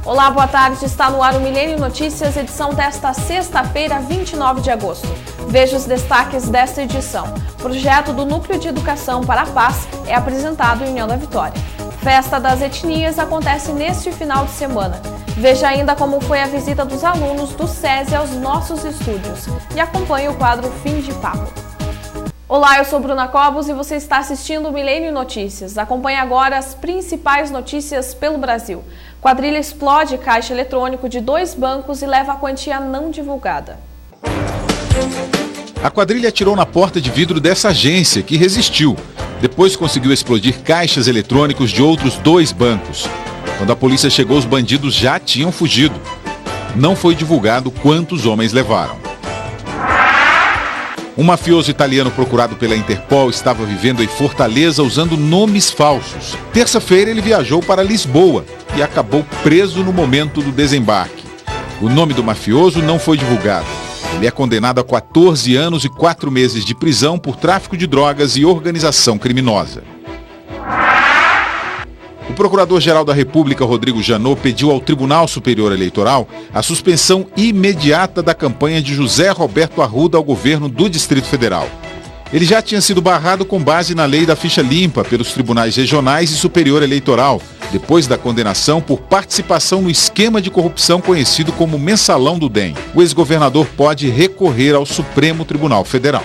Olá, boa tarde. Está no ar o Milênio Notícias, edição desta sexta-feira, 29 de agosto. Veja os destaques desta edição. O projeto do Núcleo de Educação para a Paz é apresentado em União da Vitória. Festa das Etnias acontece neste final de semana. Veja ainda como foi a visita dos alunos do SESI aos nossos estúdios. E acompanhe o quadro Fim de Papo. Olá, eu sou Bruna Cobos e você está assistindo o Milênio Notícias. Acompanhe agora as principais notícias pelo Brasil. Quadrilha explode caixa eletrônico de 2 bancos e leva a quantia não divulgada. A quadrilha atirou na porta de vidro dessa agência, que resistiu. Depois conseguiu explodir caixas eletrônicos de outros 2 bancos. Quando a polícia chegou, os bandidos já tinham fugido. Não foi divulgado quantos homens levaram. Um mafioso italiano procurado pela Interpol estava vivendo em Fortaleza usando nomes falsos. Terça-feira ele viajou para Lisboa e acabou preso no momento do desembarque. O nome do mafioso não foi divulgado. Ele é condenado a 14 anos e 4 meses de prisão por tráfico de drogas e organização criminosa. O Procurador-Geral da República, Rodrigo Janot, pediu ao Tribunal Superior Eleitoral a suspensão imediata da campanha de José Roberto Arruda ao governo do Distrito Federal. Ele já tinha sido barrado com base na lei da ficha limpa pelos tribunais regionais e superior eleitoral, depois da condenação por participação no esquema de corrupção conhecido como Mensalão do DEM. O ex-governador pode recorrer ao Supremo Tribunal Federal.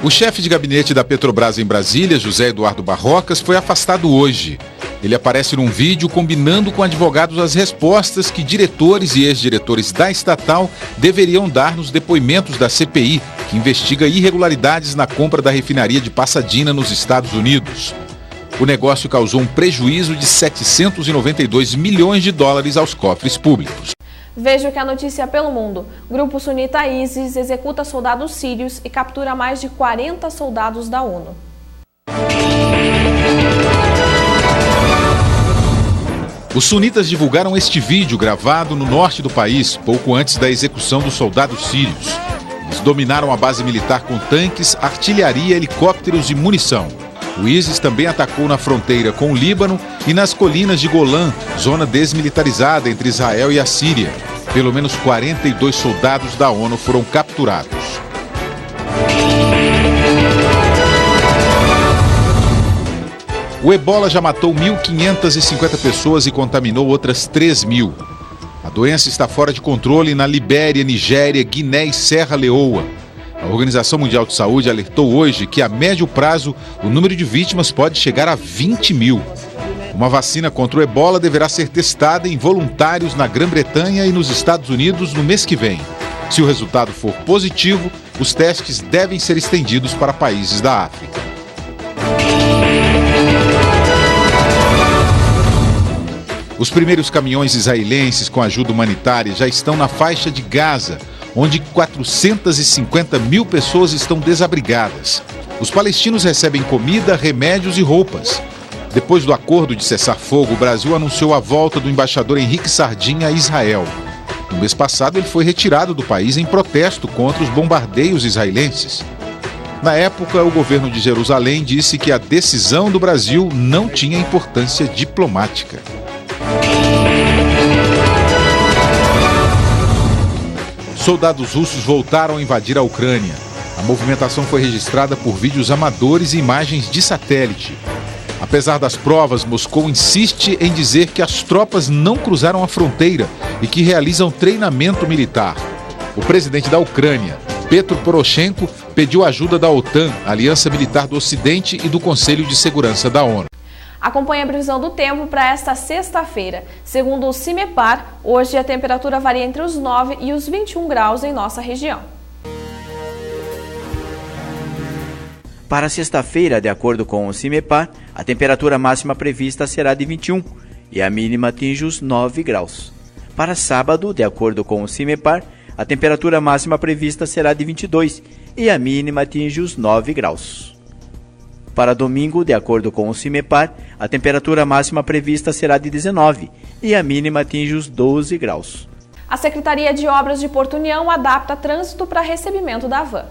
O chefe de gabinete da Petrobras em Brasília, José Eduardo Barrocas, foi afastado hoje. Ele aparece num vídeo combinando com advogados as respostas que diretores e ex-diretores da estatal deveriam dar nos depoimentos da CPI, que investiga irregularidades na compra da refinaria de Pasadena, nos Estados Unidos. O negócio causou um prejuízo de 792 milhões de dólares aos cofres públicos. Veja o que é notícia pelo mundo. Grupo sunita ISIS executa soldados sírios e captura mais de 40 soldados da ONU. Os sunitas divulgaram este vídeo gravado no norte do país, pouco antes da execução dos soldados sírios. Eles dominaram a base militar com tanques, artilharia, helicópteros e munição. O ISIS também atacou na fronteira com o Líbano e nas colinas de Golã, zona desmilitarizada entre Israel e a Síria. Pelo menos 42 soldados da ONU foram capturados. O ebola já matou 1.550 pessoas e contaminou outras 3.000. A doença está fora de controle na Libéria, Nigéria, Guiné e Serra Leoa. A Organização Mundial de Saúde alertou hoje que, a médio prazo, o número de vítimas pode chegar a 20.000. Uma vacina contra o ebola deverá ser testada em voluntários na Grã-Bretanha e nos Estados Unidos no mês que vem. Se o resultado for positivo, os testes devem ser estendidos para países da África. Os primeiros caminhões israelenses com ajuda humanitária já estão na faixa de Gaza, onde 450 mil pessoas estão desabrigadas. Os palestinos recebem comida, remédios e roupas. Depois do acordo de cessar-fogo, o Brasil anunciou a volta do embaixador Henrique Sardinha a Israel. No mês passado, ele foi retirado do país em protesto contra os bombardeios israelenses. Na época, o governo de Jerusalém disse que a decisão do Brasil não tinha importância diplomática. Soldados russos voltaram a invadir a Ucrânia. A movimentação foi registrada por vídeos amadores e imagens de satélite. Apesar das provas, Moscou insiste em dizer que as tropas não cruzaram a fronteira e que realizam treinamento militar. O presidente da Ucrânia, Petro Poroshenko, pediu ajuda da OTAN, Aliança Militar do Ocidente, e do Conselho de Segurança da ONU. Acompanhe a previsão do tempo para esta sexta-feira. Segundo o CIMEPAR, hoje a temperatura varia entre os 9 e os 21 graus em nossa região. Para sexta-feira, de acordo com o CIMEPAR, a temperatura máxima prevista será de 21 e a mínima atinge os 9 graus. Para sábado, de acordo com o CIMEPAR, a temperatura máxima prevista será de 22 e a mínima atinge os 9 graus. Para domingo, de acordo com o CIMEPAR, a temperatura máxima prevista será de 19 e a mínima atinge os 12 graus. A Secretaria de Obras de Porto União adapta trânsito para recebimento da van.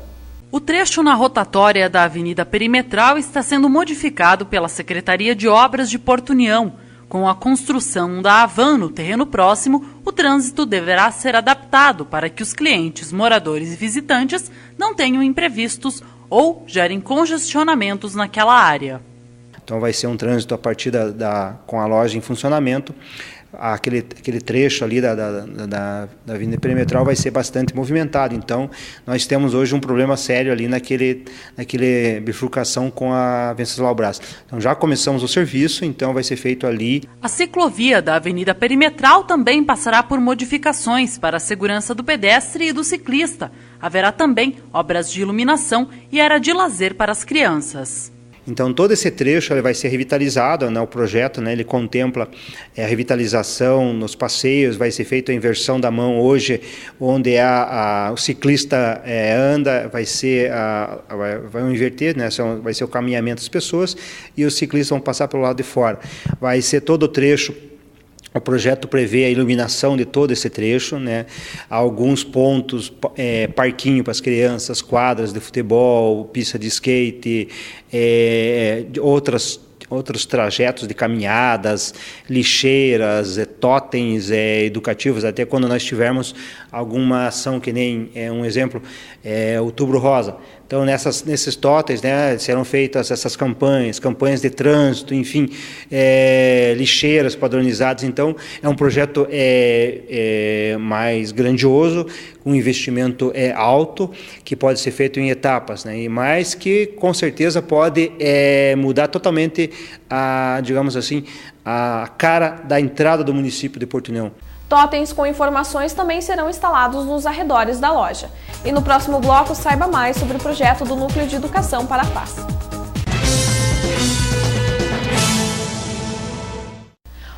O trecho na rotatória da Avenida Perimetral está sendo modificado pela Secretaria de Obras de Porto União, Com a construção da Havan no terreno próximo, o trânsito deverá ser adaptado para que os clientes, moradores e visitantes não tenham imprevistos ou gerem congestionamentos naquela área. Então vai ser um trânsito a partir com a loja em funcionamento. Aquele trecho ali da Avenida Perimetral vai ser bastante movimentado. Então, nós temos hoje um problema sério ali naquele bifurcação com a Venceslau Braz. Então, já começamos o serviço, então vai ser feito ali. A ciclovia da Avenida Perimetral também passará por modificações para a segurança do pedestre e do ciclista. Haverá também obras de iluminação e área de lazer para as crianças. Então, todo esse trecho ele vai ser revitalizado, né? O projeto, né, ele contempla a revitalização nos passeios, vai ser feita a inversão da mão hoje, onde o ciclista anda, vai inverter, né? Vai ser o caminhamento das pessoas e os ciclistas vão passar pelo lado de fora. Vai ser todo o trecho. O projeto prevê a iluminação de todo esse trecho, né? Alguns pontos, parquinho para as crianças, quadras de futebol, pista de skate, outros trajetos de caminhadas, lixeiras, totens educativos, até quando nós tivermos alguma ação que nem um exemplo, Outubro Rosa. Então, nesses totens, né, serão feitas essas campanhas de trânsito, enfim, lixeiras padronizadas. Então, é um projeto mais grandioso, um investimento alto, que pode ser feito em etapas, né, mas que, com certeza, pode mudar totalmente, digamos assim, a cara da entrada do município de Porto União. Totens com informações também serão instalados nos arredores da loja. E no próximo bloco, saiba mais sobre o projeto do Núcleo de Educação para a Paz.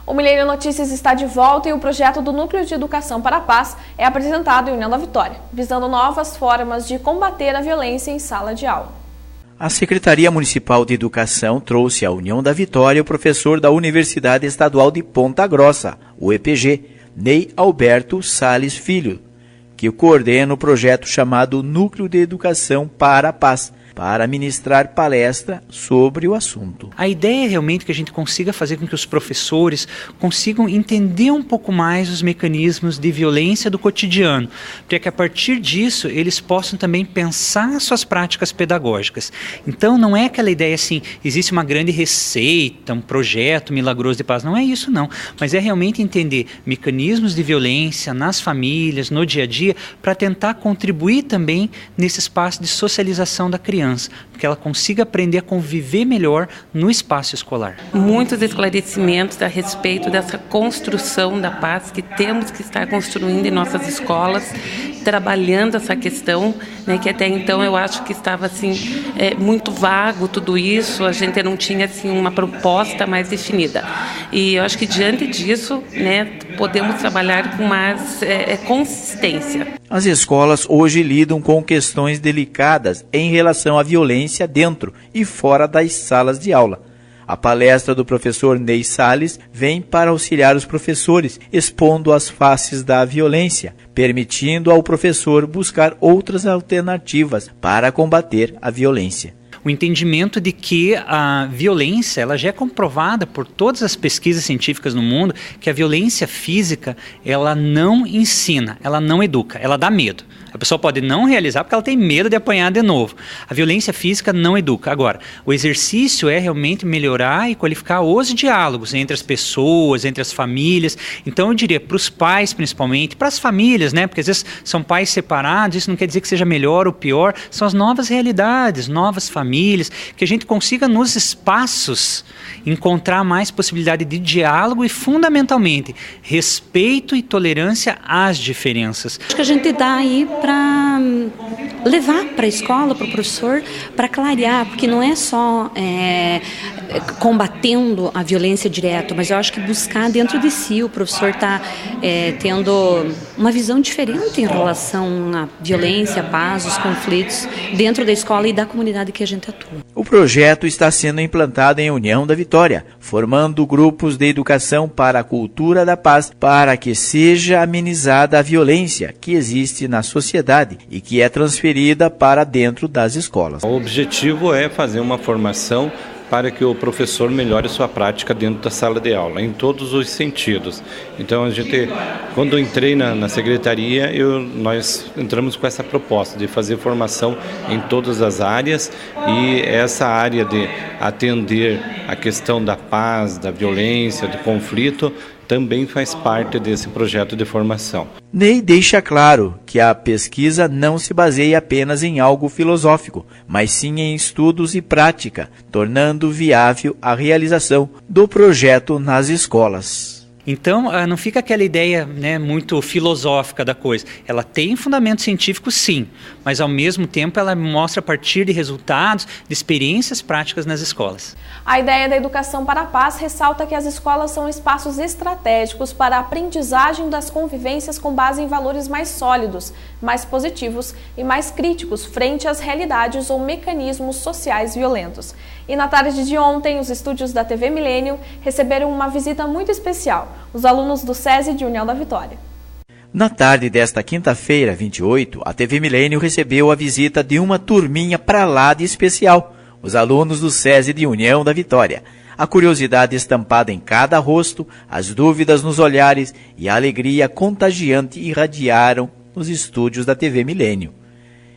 O Milênio Notícias está de volta e o projeto do Núcleo de Educação para a Paz é apresentado em União da Vitória, visando novas formas de combater a violência em sala de aula. A Secretaria Municipal de Educação trouxe à União da Vitória o professor da Universidade Estadual de Ponta Grossa, o EPG, Ney Alberto Salles Filho, que coordena o projeto chamado Núcleo de Educação para a Paz, para ministrar palestra sobre o assunto. A ideia é realmente que a gente consiga fazer com que os professores consigam entender um pouco mais os mecanismos de violência do cotidiano, para que a partir disso eles possam também pensar suas práticas pedagógicas. Então não é aquela ideia assim, existe uma grande receita, um projeto milagroso de paz, não é isso não, mas é realmente entender mecanismos de violência nas famílias, no dia a dia, para tentar contribuir também nesse espaço de socialização da criança, porque ela consiga aprender a conviver melhor no espaço escolar. Muitos esclarecimentos a respeito dessa construção da paz que temos que estar construindo em nossas escolas, trabalhando essa questão, né, que até então eu acho que estava assim, muito vago tudo isso, a gente não tinha assim, uma proposta mais definida. E eu acho que diante disso, né, podemos trabalhar com mais consistência. As escolas hoje lidam com questões delicadas em relação à violência dentro e fora das salas de aula. A palestra do professor Ney Salles vem para auxiliar os professores, expondo as faces da violência, permitindo ao professor buscar outras alternativas para combater a violência. O entendimento de que a violência, ela já é comprovada por todas as pesquisas científicas no mundo, que a violência física, ela não ensina, ela não educa, ela dá medo. A pessoa pode não realizar porque ela tem medo de apanhar de novo. A violência física não educa. Agora, o exercício é realmente melhorar e qualificar os diálogos entre as pessoas, entre as famílias. Então, eu diria para os pais, principalmente, para as famílias, né? Porque às vezes são pais separados, isso não quer dizer que seja melhor ou pior. São as novas realidades, novas famílias, que a gente consiga nos espaços encontrar mais possibilidade de diálogo e, fundamentalmente, respeito e tolerância às diferenças. Acho que a gente dá aí para levar para a escola, para o professor, para clarear, porque não é só combatendo a violência direta, mas eu acho que buscar dentro de si, o professor está tendo uma visão diferente em relação à violência, à paz, os conflitos dentro da escola e da comunidade que a gente atua. O projeto está sendo implantado em União da Vitória, formando grupos de educação para a cultura da paz, para que seja amenizada a violência que existe na sociedade e que é transferida para dentro das escolas. O objetivo é fazer uma formação para que o professor melhore sua prática dentro da sala de aula, em todos os sentidos. Então, quando eu entrei na secretaria, nós entramos com essa proposta de fazer formação em todas as áreas, e essa área de atender a questão da paz, da violência, do conflito, também faz parte desse projeto de formação. Ney deixa claro que a pesquisa não se baseia apenas em algo filosófico, mas sim em estudos e prática, tornando viável a realização do projeto nas escolas. Então, não fica aquela ideia, né, muito filosófica da coisa. Ela tem fundamento científico, sim, mas ao mesmo tempo ela mostra a partir de resultados, de experiências práticas nas escolas. A ideia da Educação para a Paz ressalta que as escolas são espaços estratégicos para a aprendizagem das convivências com base em valores mais sólidos, mais positivos e mais críticos frente às realidades ou mecanismos sociais violentos. E na tarde de ontem, os estúdios da TV Milênio receberam uma visita muito especial, os alunos do SESI de União da Vitória. Na tarde desta quinta-feira, 28, a TV Milênio recebeu a visita de uma turminha pra lá de especial, os alunos do SESI de União da Vitória. A curiosidade estampada em cada rosto, as dúvidas nos olhares e a alegria contagiante irradiaram nos estúdios da TV Milênio.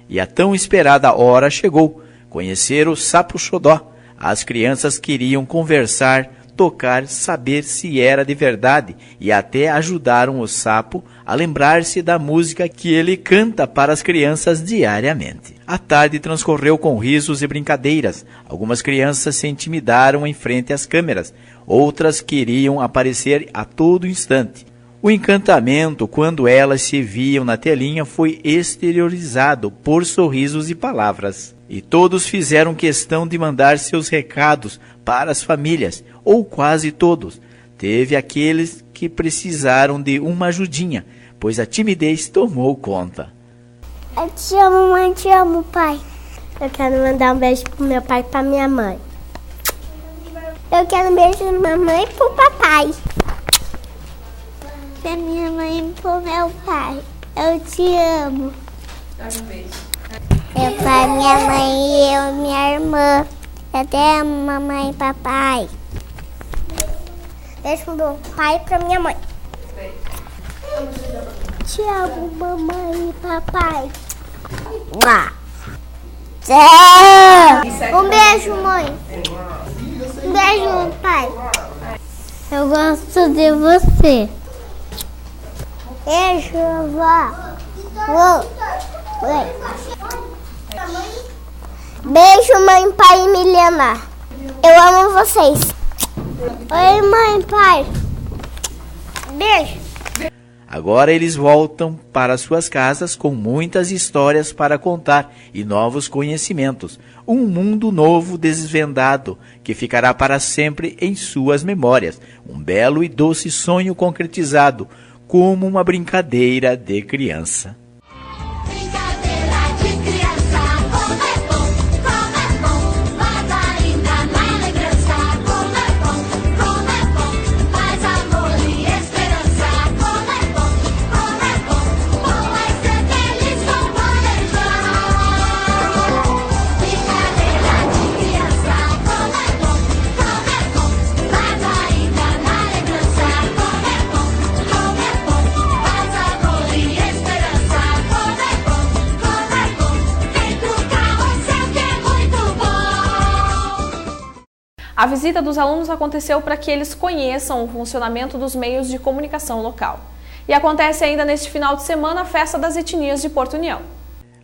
E a tão esperada hora chegou, conhecer o Sapo Xodó. As crianças queriam conversar, tocar, saber se era de verdade e até ajudaram o sapo a lembrar-se da música que ele canta para as crianças diariamente. A tarde transcorreu com risos e brincadeiras. Algumas crianças se intimidaram em frente às câmeras, outras queriam aparecer a todo instante. O encantamento, quando elas se viam na telinha, foi exteriorizado por sorrisos e palavras. E todos fizeram questão de mandar seus recados para as famílias, ou quase todos. Teve aqueles que precisaram de uma ajudinha, pois a timidez tomou conta. Eu te amo, mãe, te amo, pai. Eu quero mandar um beijo pro meu pai e pra minha mãe. Eu quero um beijo pra minha mãe e pro papai. Pra minha mãe e pro meu pai. Eu te amo. Eu pra minha mãe e eu, minha irmã. Eu te amo, mamãe e papai. Beijo pro meu pai e pra minha mãe. Te amo, mamãe e papai. Um beijo, mãe. Um beijo, pai. Eu gosto de você. Beijo, vó. Beijo, mãe, pai e Milena. Eu amo vocês. Oi, mãe, pai. Beijo. Agora eles voltam para suas casas com muitas histórias para contar e novos conhecimentos. Um mundo novo desvendado que ficará para sempre em suas memórias. Um belo e doce sonho concretizado, como uma brincadeira de criança. A visita dos alunos aconteceu para que eles conheçam o funcionamento dos meios de comunicação local. E acontece ainda neste final de semana a Festa das Etnias de Porto União.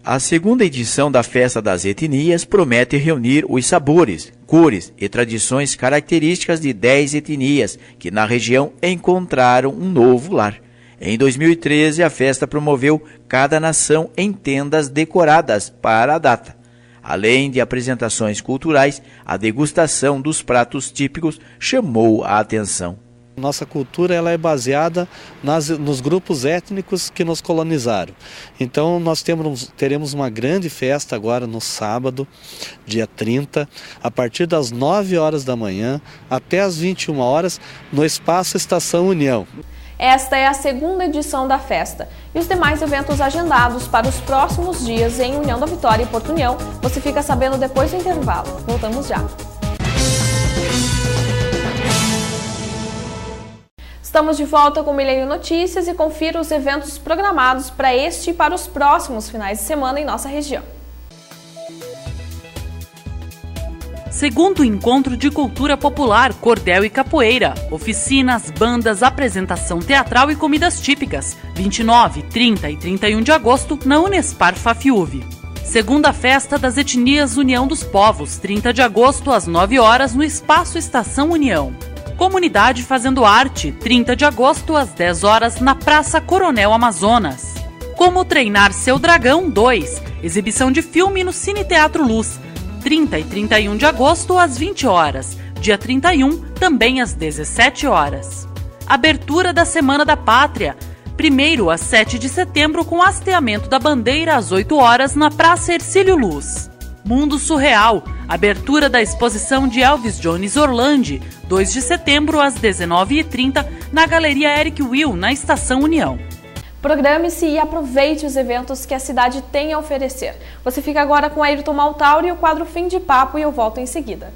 A segunda edição da Festa das Etnias promete reunir os sabores, cores e tradições características de 10 etnias que na região encontraram um novo lar. Em 2013, a festa promoveu cada nação em tendas decoradas para a data. Além de apresentações culturais, a degustação dos pratos típicos chamou a atenção. Nossa cultura ela é baseada nos grupos étnicos que nos colonizaram. Então nós teremos uma grande festa agora no sábado, dia 30, a partir das 9 horas da manhã até as 21 horas, no Espaço Estação União. Esta é a segunda edição da festa e os demais eventos agendados para os próximos dias em União da Vitória e Porto União, você fica sabendo depois do intervalo. Voltamos já. Estamos de volta com o Milênio Notícias e confira os eventos programados para este e para os próximos finais de semana em nossa região. Segundo o Encontro de Cultura Popular, Cordel e Capoeira, oficinas, bandas, apresentação teatral e comidas típicas, 29, 30 e 31 de agosto, na Unespar Fafiuve. Segunda Festa das Etnias União dos Povos, 30 de agosto, às 9 horas, no Espaço Estação União. Comunidade Fazendo Arte, 30 de agosto, às 10 horas, na Praça Coronel Amazonas. Como Treinar Seu Dragão 2, exibição de filme no Cine Teatro Luz, 30 e 31 de agosto, às 20 horas. Dia 31, também às 17 horas. Abertura da Semana da Pátria, 1º a 7 de setembro, com hasteamento da bandeira às 8 horas, na Praça Hercílio Luz. Mundo Surreal, abertura da exposição de Elvis Jones Orlandi, 2 de setembro, às 19h30, na Galeria Eric Will, na Estação União. Programe-se e aproveite os eventos que a cidade tem a oferecer. Você fica agora com Ayrton Maltauri e o quadro Fim de Papo, e eu volto em seguida.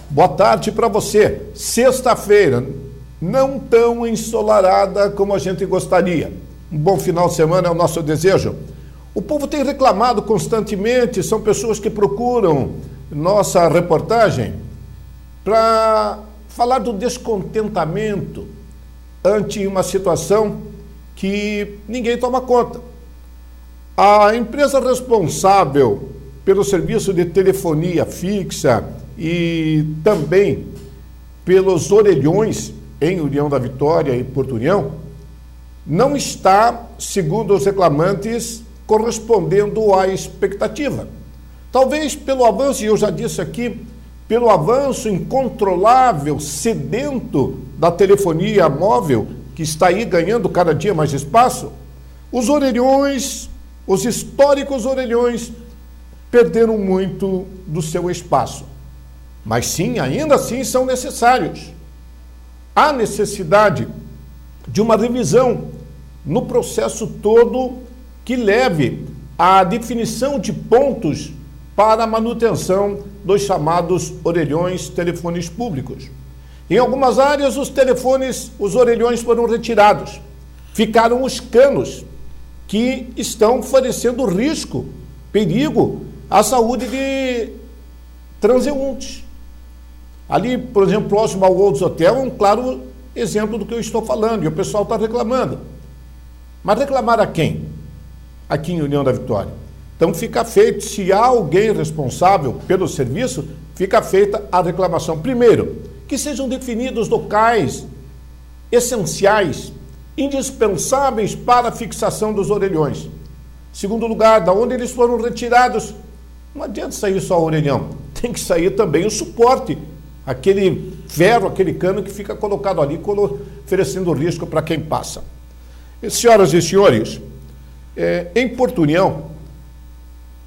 Boa tarde para você. Sexta-feira, não tão ensolarada como a gente gostaria. Um bom final de semana é o nosso desejo. O povo tem reclamado constantemente, são pessoas que procuram nossa reportagem para falar do descontentamento ante uma situação que ninguém toma conta. A empresa responsável pelo serviço de telefonia fixa e também pelos orelhões em União da Vitória e Porto União não está, segundo os reclamantes, correspondendo à expectativa. Talvez pelo avanço, e eu já disse aqui, pelo avanço incontrolável, sedento da telefonia móvel, que está aí ganhando cada dia mais espaço, os orelhões, os históricos orelhões, perderam muito do seu espaço. Mas sim, ainda assim são necessários. Há necessidade de uma revisão no processo todo que leve à definição de pontos para a manutenção dos chamados orelhões telefones públicos. Em algumas áreas, os orelhões foram retirados. Ficaram os canos, que estão oferecendo risco, perigo à saúde de transeuntes. Ali, por exemplo, próximo ao Olds Hotel, é um claro exemplo do que eu estou falando, e o pessoal está reclamando. Mas reclamar a quem? Aqui em União da Vitória. Então fica feito, se há alguém responsável pelo serviço, fica feita a reclamação. Primeiro, que sejam definidos locais essenciais, indispensáveis para a fixação dos orelhões. Segundo lugar, da onde eles foram retirados, não adianta sair só o orelhão, tem que sair também o suporte, aquele ferro, aquele cano que fica colocado ali, oferecendo risco para quem passa. Senhoras e senhores, em Porto União,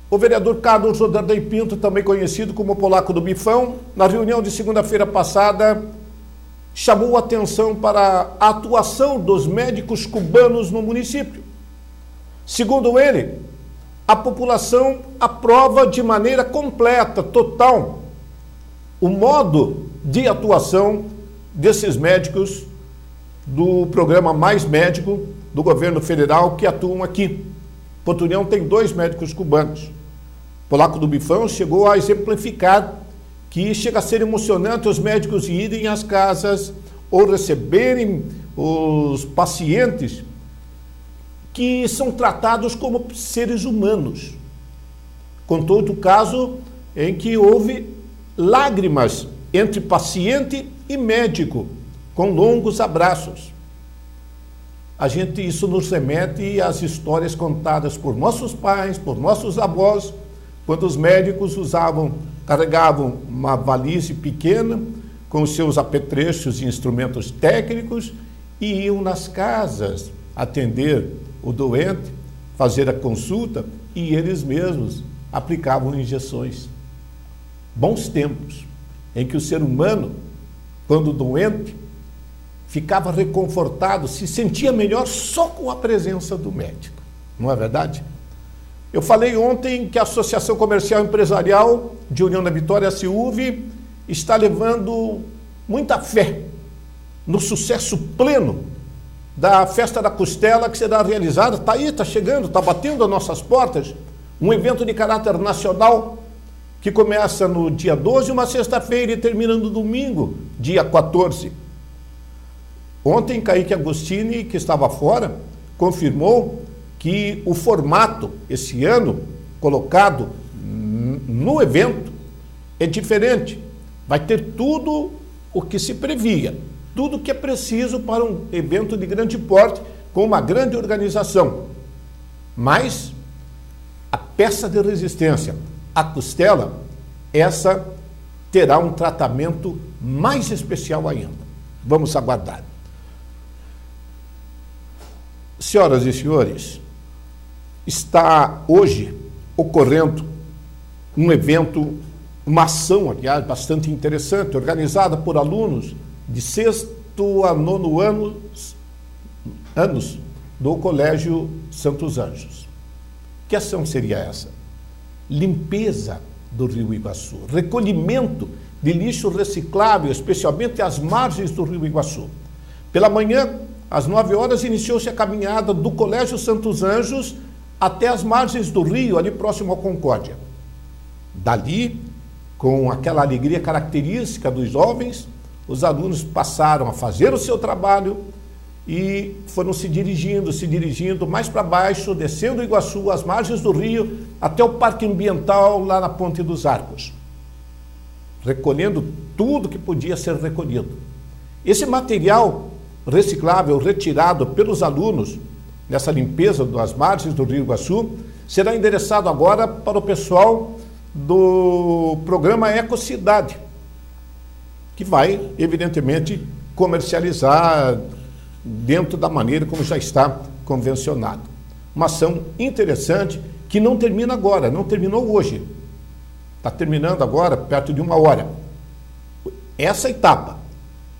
o vereador Carlos Jordardei Pinto, também conhecido como Polaco do Bifão, na reunião de segunda-feira passada, chamou atenção para a atuação dos médicos cubanos no município. Segundo ele, a população aprova de maneira completa, total, o modo de atuação desses médicos do programa Mais Médico do governo federal que atuam aqui. Porto União tem 2 médicos cubanos. Polaco do Bifão chegou a exemplificar que chega a ser emocionante os médicos irem às casas ou receberem os pacientes que são tratados como seres humanos. Contou outro caso em que houve lágrimas entre paciente e médico, com longos abraços. Isso nos remete às histórias contadas por nossos pais, por nossos avós, quando os médicos carregavam uma valise pequena com os seus apetrechos e instrumentos técnicos e iam nas casas atender o doente, fazer a consulta, e eles mesmos aplicavam injeções. Bons tempos em que o ser humano, quando doente, ficava reconfortado, se sentia melhor só com a presença do médico. Não é verdade? Eu falei ontem que a Associação Comercial e Empresarial de União da Vitória, a CIUV, está levando muita fé no sucesso pleno da Festa da Costela, que será realizada, está aí, está chegando, está batendo as nossas portas, um evento de caráter nacional que começa no dia 12, uma sexta-feira, e termina no domingo, dia 14. Ontem, Kaique Agostini, que estava fora, confirmou que o formato, esse ano, colocado no evento, é diferente. Vai ter tudo o que se previa, tudo o que é preciso para um evento de grande porte, com uma grande organização. Mas a peça de resistência, a costela, essa terá um tratamento mais especial ainda. Vamos aguardar. Senhoras e senhores, está hoje ocorrendo um evento, uma ação, aliás, bastante interessante, organizada por alunos de 6º a 9º anos do Colégio Santos Anjos. Que ação seria essa? Limpeza do Rio Iguaçu, recolhimento de lixo reciclável, especialmente às margens do Rio Iguaçu. Pela manhã, às 9 horas, iniciou-se a caminhada do Colégio Santos Anjos até as margens do rio, ali próximo à Concórdia. Dali, com aquela alegria característica dos jovens, os alunos passaram a fazer o seu trabalho e foram se dirigindo mais para baixo, descendo o Iguaçu, às margens do rio, até o Parque Ambiental, lá na Ponte dos Arcos, recolhendo tudo que podia ser recolhido. Esse material reciclável retirado pelos alunos nessa limpeza das margens do Rio Iguaçu será endereçado agora para o pessoal do programa Ecocidade, que vai, evidentemente, comercializar dentro da maneira como já está convencionado. Uma ação interessante que não termina agora, não terminou hoje. Está terminando agora, perto de 1 hora. Essa etapa.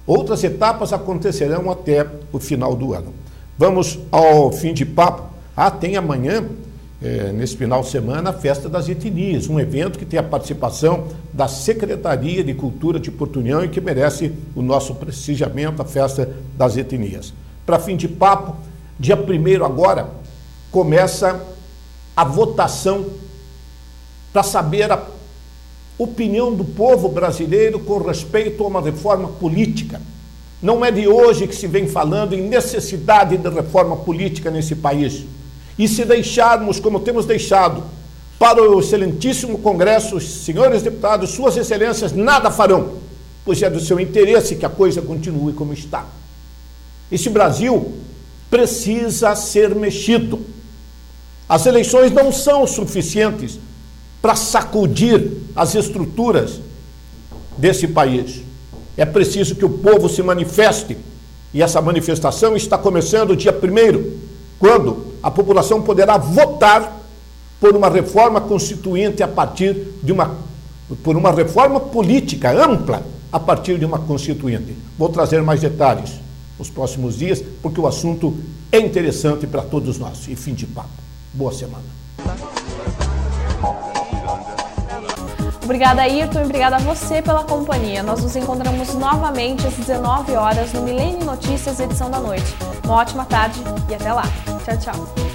Outras etapas acontecerão até o final do ano. Vamos ao fim de papo. Tem amanhã, nesse final de semana, a Festa das Etnias, um evento que tem a participação da Secretaria de Cultura de Porto União e que merece o nosso prestigiamento, a Festa das Etnias. Para fim de papo, dia 1º agora, começa a votação para saber a opinião do povo brasileiro com respeito a uma reforma política. Não é de hoje que se vem falando em necessidade de reforma política nesse país. E se deixarmos, como temos deixado, para o excelentíssimo Congresso, os senhores deputados, suas excelências, nada farão, pois é do seu interesse que a coisa continue como está. Esse Brasil precisa ser mexido. As eleições não são suficientes para sacudir as estruturas desse país. É preciso que o povo se manifeste, e essa manifestação está começando dia 1º, quando a população poderá votar por uma reforma constituinte por uma reforma política ampla a partir de uma constituinte. Vou trazer mais detalhes nos próximos dias, porque o assunto é interessante para todos nós. E fim de papo. Boa semana. Obrigada, Ayrton, e obrigada a você pela companhia. Nós nos encontramos novamente às 19 horas no Milênio Notícias, edição da noite. Uma ótima tarde e até lá. Tchau, tchau.